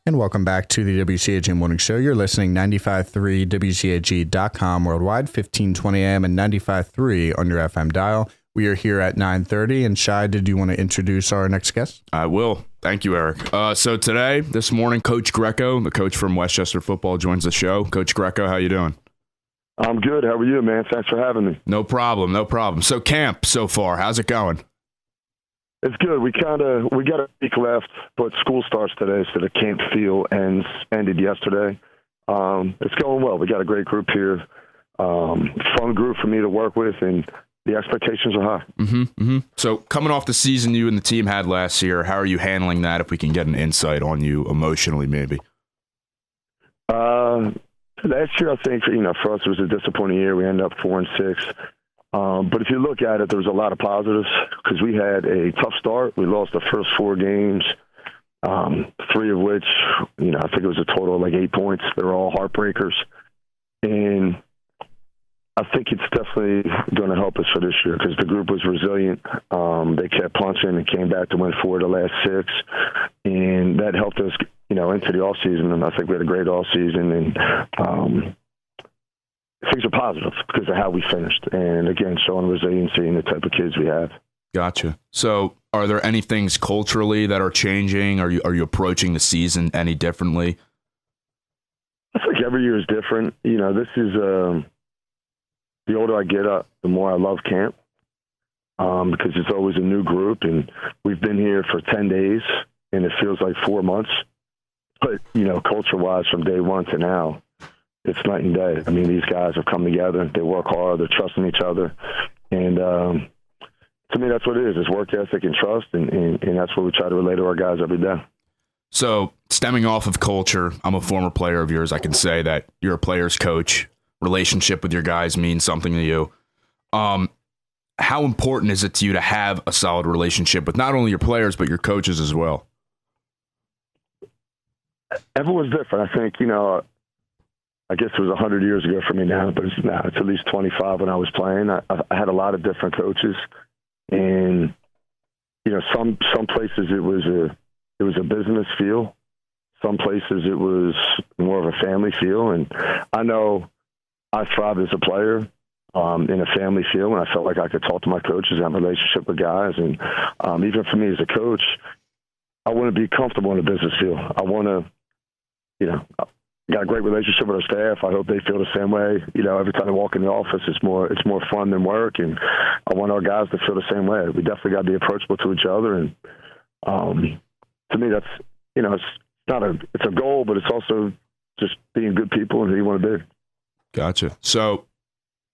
And welcome back to the WCHE Morning Show. You're listening 95.3 WCHE.com worldwide, 1520 AM and 95.3 on your FM dial. We are here at 9:30. And Shai, did you want to introduce our next guest? I will. Thank you, Eric. So today, this morning, Coach Greco, the coach from Westchester Football, joins the show. Coach Greco, how you doing? I'm good. How are you, man? Thanks for having me. No problem. So camp so far, how's it going? It's good. We got a week left, but school starts today, so the camp feel ended yesterday. It's going well. We got a great group here, fun group for me to work with, and the expectations are high. So coming off the season you and the team had last year, how are you handling that? If we can get an insight on you emotionally, maybe. Last year, I think for us it was a disappointing year. We ended up 4-6. But if you look at it, there was a lot of positives because we had a tough start. We lost the first 4 games, 3 of which, I think it was a total of like 8 points. They were all heartbreakers. And I think it's definitely going to help us for this year because the group was resilient. They kept punching and came back to win 4 of the last 6. And that helped us, into the offseason. And I think we had a great offseason. And, things are positive because of how we finished. And again, showing resiliency and the type of kids we have. Gotcha. So are there any things culturally that are changing? Are you approaching the season any differently? I think every year is different. This is the older I get, the more I love camp because it's always a new group. And we've been here for 10 days and it feels like 4 months. But, culture-wise from day one to now, it's night and day. I mean, these guys have come together. They work hard. They're trusting each other. And to me, that's what it is. It's work ethic and trust, and that's what we try to relay to our guys every day. So stemming off of culture, I'm a former player of yours. I can say that you're a player's coach. Relationship with your guys means something to you. How important is it to you to have a solid relationship with not only your players, but your coaches as well? Everyone's different. I think, I guess it was 100 years ago for me now, but it's at least 25 when I was playing. I had a lot of different coaches, and some places it was a business feel. Some places it was more of a family feel, and I know I thrived as a player in a family feel, and I felt like I could talk to my coaches, have a relationship with guys, and even for me as a coach, I want to be comfortable in a business feel. I want to, got a great relationship with our staff. I hope they feel the same way. Every time I walk in the office, it's more fun than work, and I want our guys to feel the same way. We definitely got to be approachable to each other, and to me, that's it's a goal, but it's also just being good people and who you want to be. Gotcha. So,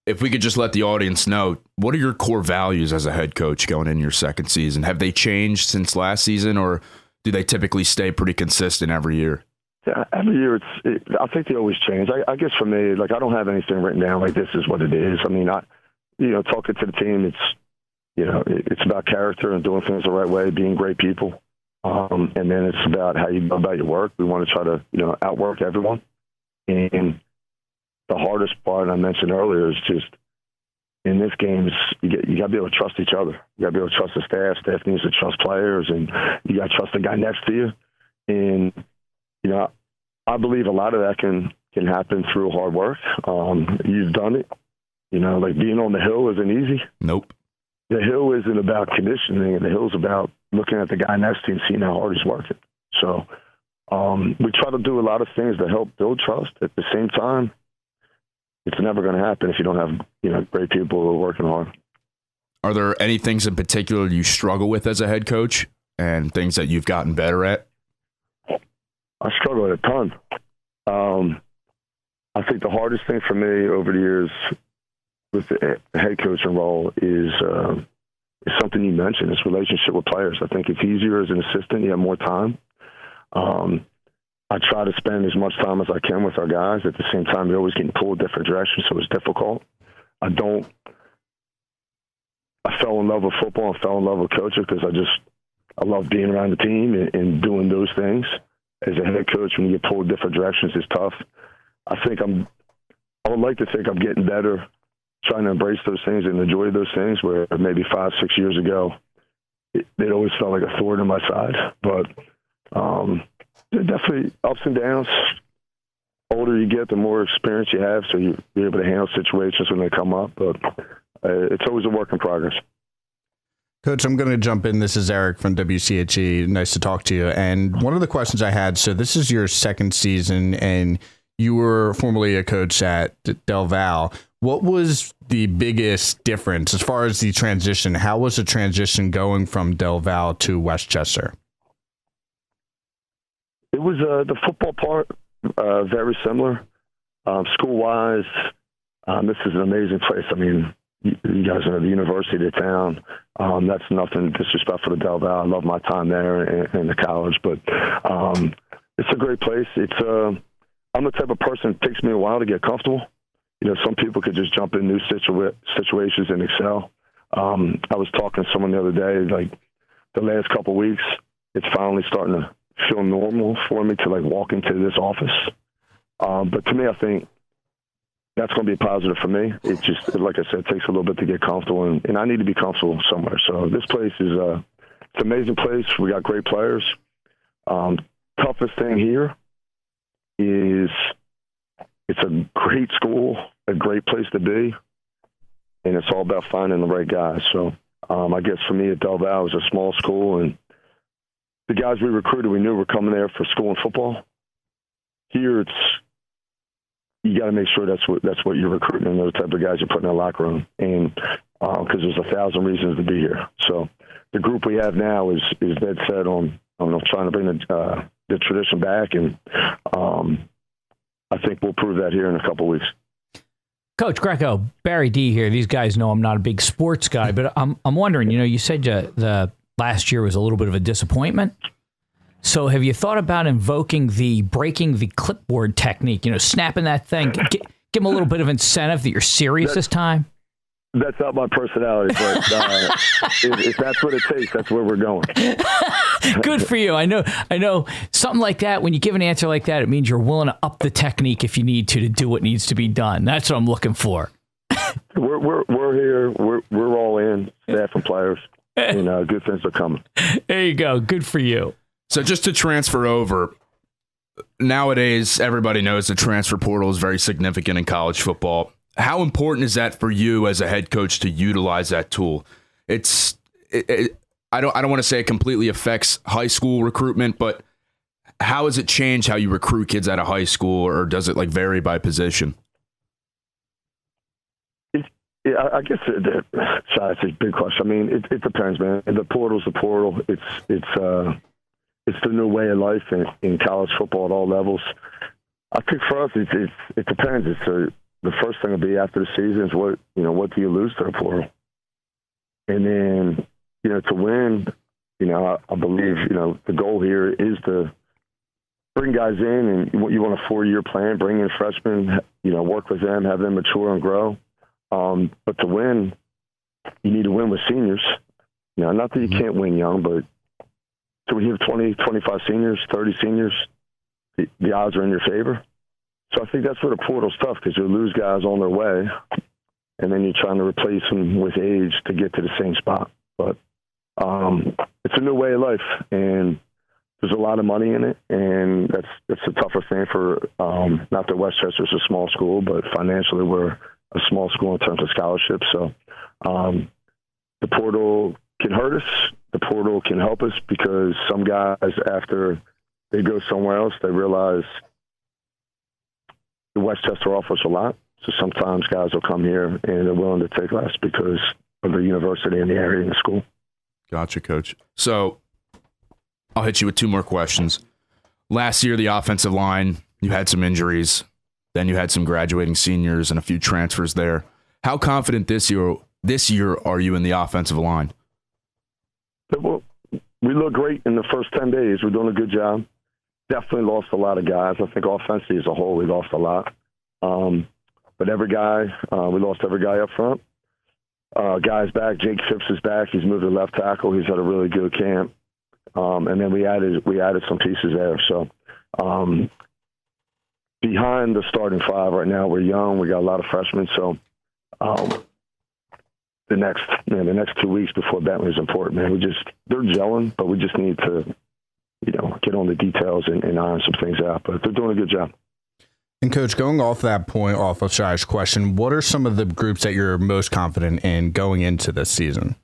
if we could just let the audience know, what are your core values as a head coach going into your second season? Have they changed since last season, or do they typically stay pretty consistent every year? Yeah, every year I think they always change. I guess for me, I don't have anything written down like this is what it is. I mean, talking to the team, it's about character and doing things the right way, being great people. And then it's about how you go about your work. We want to try to, outwork everyone. And the hardest part I mentioned earlier is just in this game, you got to be able to trust each other. You got to be able to trust the staff. Staff needs to trust players, and you got to trust the guy next to you. And I believe a lot of that can happen through hard work. You've done it. Being on the hill isn't easy. Nope. The hill isn't about conditioning, and the hill's about looking at the guy next to you and seeing how hard he's working. So we try to do a lot of things to help build trust. At the same time, it's never going to happen if you don't have, great people who are working hard. Are there any things in particular you struggle with as a head coach and things that you've gotten better at? I struggle with a ton. I think the hardest thing for me over the years with the head coaching role is something you mentioned, is relationship with players. I think it's easier as an assistant. You have more time. I try to spend as much time as I can with our guys. At the same time, they're always getting pulled different directions, so it's difficult. I fell in love with football and fell in love with coaching because I love being around the team and doing those things. As a head coach, when you get pulled different directions, it's tough. I would like to think I'm getting better, trying to embrace those things and enjoy those things, where maybe 5-6 years ago, it always felt like a thorn in my side. But Definitely ups and downs. Older you get, the more experience you have, so you're able to handle situations when they come up. But it's always a work in progress. Coach, I'm going to jump in. This is Eric from WCHE. Nice to talk to you. And one of the questions I had, so this is your second season, and you were formerly a coach at Del Val. What was the biggest difference as far as the transition? How was the transition going from Del Val to Westchester? It was the football part, very similar. School-wise, this is an amazing place. I mean, you guys know the University of town. That's nothing disrespectful to Del Val. I love my time there and the college, but it's a great place. I'm the type of person it takes me a while to get comfortable. You know, some people could just jump in new situations and excel. I was talking to someone the other day, like the last couple of weeks, it's finally starting to feel normal for me to like walk into this office. But to me, I think that's going to be positive for me. It just, like I said, it takes a little bit to get comfortable, and I need to be comfortable somewhere. So this place is it's an amazing place. We got great players. Toughest thing here is it's a great school, a great place to be, and it's all about finding the right guys. So I guess for me at Del Val, it was a small school, and the guys we recruited, we knew were coming there for school and football. Here, you got to make sure that's what you're recruiting, and those type of guys you're putting in the locker room, and because there's 1,000 reasons to be here. So the group we have now is dead set on trying to bring the tradition back, and I think we'll prove that here in a couple of weeks. Coach Greco, Barry D here. These guys know I'm not a big sports guy, but I'm wondering. You said the last year was a little bit of a disappointment. So have you thought about invoking the breaking the clipboard technique? Snapping that thing. Give them a little bit of incentive that you're serious this time. That's not my personality, but if that's what it takes, that's where we're going. Good for you. I know something like that. When you give an answer like that, it means you're willing to up the technique if you need to do what needs to be done. That's what I'm looking for. We're here. We're all in, staff and players, and good things are coming. There you go. Good for you. So just to transfer over, nowadays everybody knows the transfer portal is very significant in college football. How important is that for you as a head coach to utilize that tool? I don't want to say it completely affects high school recruitment, but how has it changed how you recruit kids out of high school, or does it vary by position? I guess it's a big question. I mean, it depends, man. The portal's the portal. It's the new way of life in college football at all levels. I think for us, it depends. The first thing will be after the season is what do you lose to the portal? And then, to win, I believe, the goal here is to bring guys in, and you want a 4-year plan, bring in freshmen, work with them, have them mature and grow. But to win, you need to win with seniors. Not that you can't win young, but so when you have 20, 25 seniors, 30 seniors, the odds are in your favor. So I think that's where the portal's tough, because you lose guys on their way, and then you're trying to replace them with age to get to the same spot. But it's a new way of life, and there's a lot of money in it, and that's the tougher thing for not that Westchester's a small school, but financially we're a small school in terms of scholarships. So the portal can hurt us. The portal can help us, because some guys, after they go somewhere else, they realize the Westchester offers a lot. So sometimes guys will come here and they're willing to take less because of the university and the area and the school. Gotcha, Coach. So I'll hit you with 2 more questions. Last year, the offensive line, you had some injuries. Then you had some graduating seniors and a few transfers there. How confident this year are you in the offensive line? Well, we look great in the first 10 days. We're doing a good job. Definitely lost a lot of guys. I think offensively as a whole, we lost a lot. But every guy, we lost every guy up front. Guy's back. Jake Phipps is back. He's moved to left tackle. He's had a really good camp. And then we added some pieces there. So behind the starting 5 right now, we're young. We got a lot of freshmen. So the next 2 weeks before Bentley is important, man. They're gelling, but we just need to get on the details and iron some things out. But they're doing a good job. And Coach, going off that point, off of Shai's question, what are some of the groups that you're most confident in going into this season?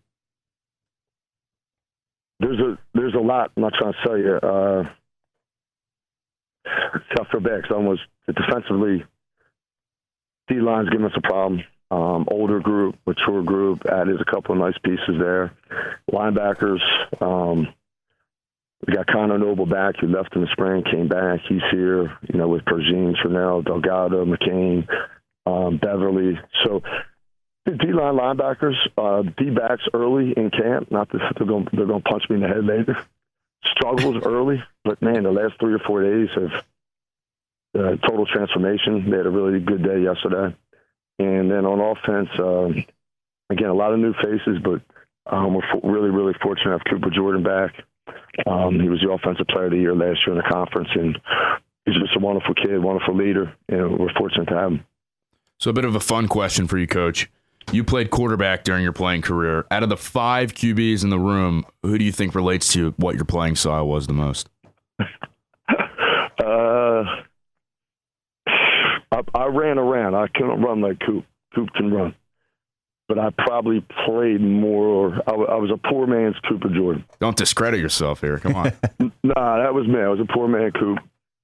There's a lot. I'm not trying to tell you. Tough for backs. Almost defensively, D-line's giving us a problem. Older group, mature group. Added a couple of nice pieces there. Linebackers. We got Connor Noble back, who left in the spring, came back. He's here, with Pergine, Trinell, Delgado, McCain, Beverly. So the D-line linebackers, D-backs early in camp, not that they're going to punch me in the head later. Struggles early, but, man, the last 3 or 4 days have total transformation. They had a really good day yesterday. And then on offense, again, a lot of new faces, but we're really, really fortunate to have Cooper Jordan back. He was the offensive player of the year last year in the conference, and he's just a wonderful kid, wonderful leader, and we're fortunate to have him. So a bit of a fun question for you, Coach. You played quarterback during your playing career. Out of the 5 QBs in the room, who do you think relates to what your playing style was the most? I ran around. I couldn't run like Coop. Coop can run. But I probably played more. I was a poor man's Cooper Jordan. Don't discredit yourself here. Come on. Nah, that was me. I was a poor man Coop.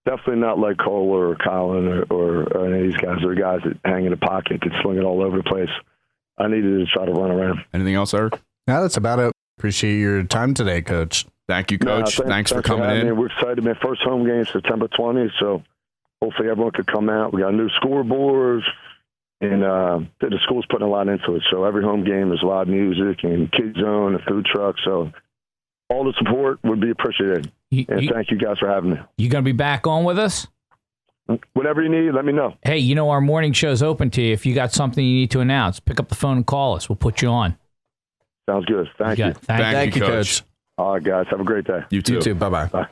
Definitely not like Cole or Colin or any of these guys. They're guys that hang in the pocket, could sling it all over the place. I needed to try to run around. Anything else, Eric? No, that's about it. Appreciate your time today, Coach. Thank you, Coach. Thanks for coming in. Me. We're excited. My first home game is September 20th, so hopefully everyone could come out. We got new scoreboards, and the school's putting a lot into it. So every home game is live music and Kid Zone and food truck. So all the support would be appreciated. Thank you guys for having me. You going to be back on with us? Whatever you need, let me know. Hey, our morning show's open to you. If you got something you need to announce, pick up the phone and call us. We'll put you on. Sounds good. Thank you. Thank you, Coach. All right, guys. Have a great day. You too. Bye-bye. Bye.